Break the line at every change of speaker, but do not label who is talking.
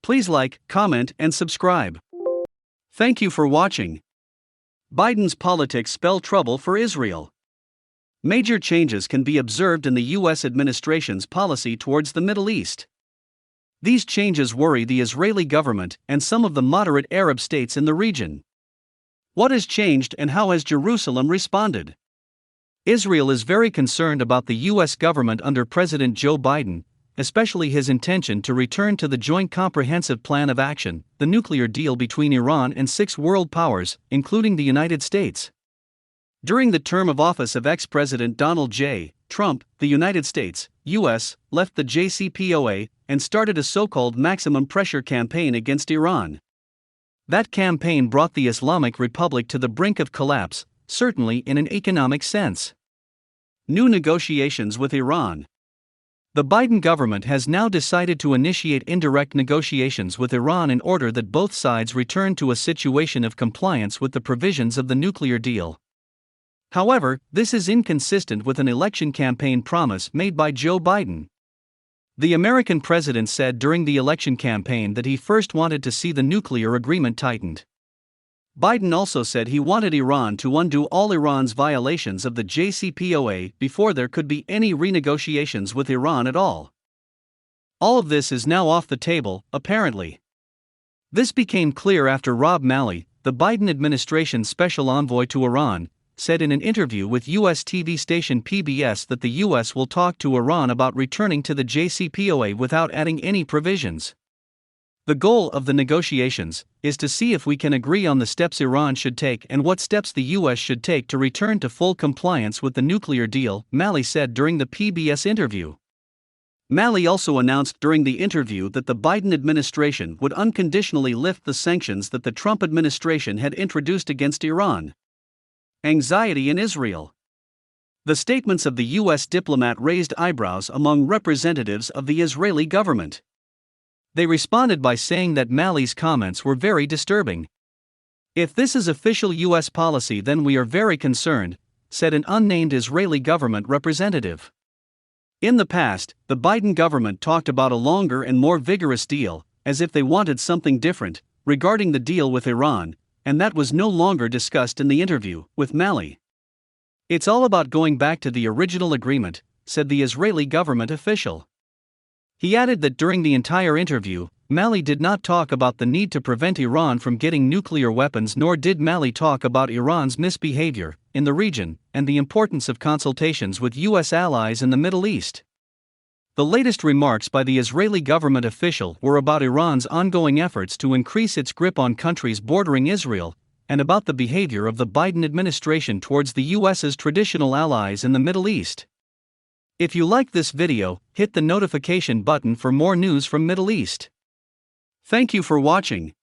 Please like, comment, and subscribe. Thank you for watching. Biden's politics spell trouble for Israel. Major changes can be observed in the U.S. administration's policy towards the Middle East. These changes worry the Israeli government and some of the moderate Arab states in the region. What has changed and how has Jerusalem responded? Israel is very concerned about the U.S. government under President Joe Biden, especially his intention to return to the Joint Comprehensive Plan of Action, the nuclear deal between Iran and 6 world powers, including the United States. During the term of office of ex-President Donald J. Trump, the United States, U.S., left the JCPOA and started a so-called maximum pressure campaign against Iran. That campaign brought the Islamic Republic to the brink of collapse, certainly in an economic sense. New negotiations with Iran. The Biden government has now decided to initiate indirect negotiations with Iran in order that both sides return to a situation of compliance with the provisions of the nuclear deal. However, this is inconsistent with an election campaign promise made by Joe Biden. The American president said during the election campaign that he first wanted to see the nuclear agreement tightened. Biden also said he wanted Iran to undo all Iran's violations of the JCPOA before there could be any renegotiations with Iran at all. All of this is now off the table, apparently. This became clear after Rob Malley, the Biden administration's special envoy to Iran, said in an interview with U.S. TV station PBS that the U.S. will talk to Iran about returning to the JCPOA without adding any provisions. The goal of the negotiations is to see if we can agree on the steps Iran should take and what steps the U.S. should take to return to full compliance with the nuclear deal, Malley said during the PBS interview. Malley also announced during the interview that the Biden administration would unconditionally lift the sanctions that the Trump administration had introduced against Iran. Anxiety in Israel. The statements of the U.S. diplomat raised eyebrows among representatives of the Israeli government. They responded by saying that Malley's comments were very disturbing. "If this is official U.S. policy, then we are very concerned," said an unnamed Israeli government representative. In the past, the Biden government talked about a longer and more vigorous deal, as if they wanted something different, regarding the deal with Iran, and that was no longer discussed in the interview with Malley. "It's all about going back to the original agreement," said the Israeli government official. He added that during the entire interview, Malley did not talk about the need to prevent Iran from getting nuclear weapons, nor did Malley talk about Iran's misbehavior in the region and the importance of consultations with U.S. allies in the Middle East. The latest remarks by the Israeli government official were about Iran's ongoing efforts to increase its grip on countries bordering Israel, and about the behavior of the Biden administration towards the U.S.'s traditional allies in the Middle East. If you like this video, hit the notification button for more news from Middle East. Thank you for watching.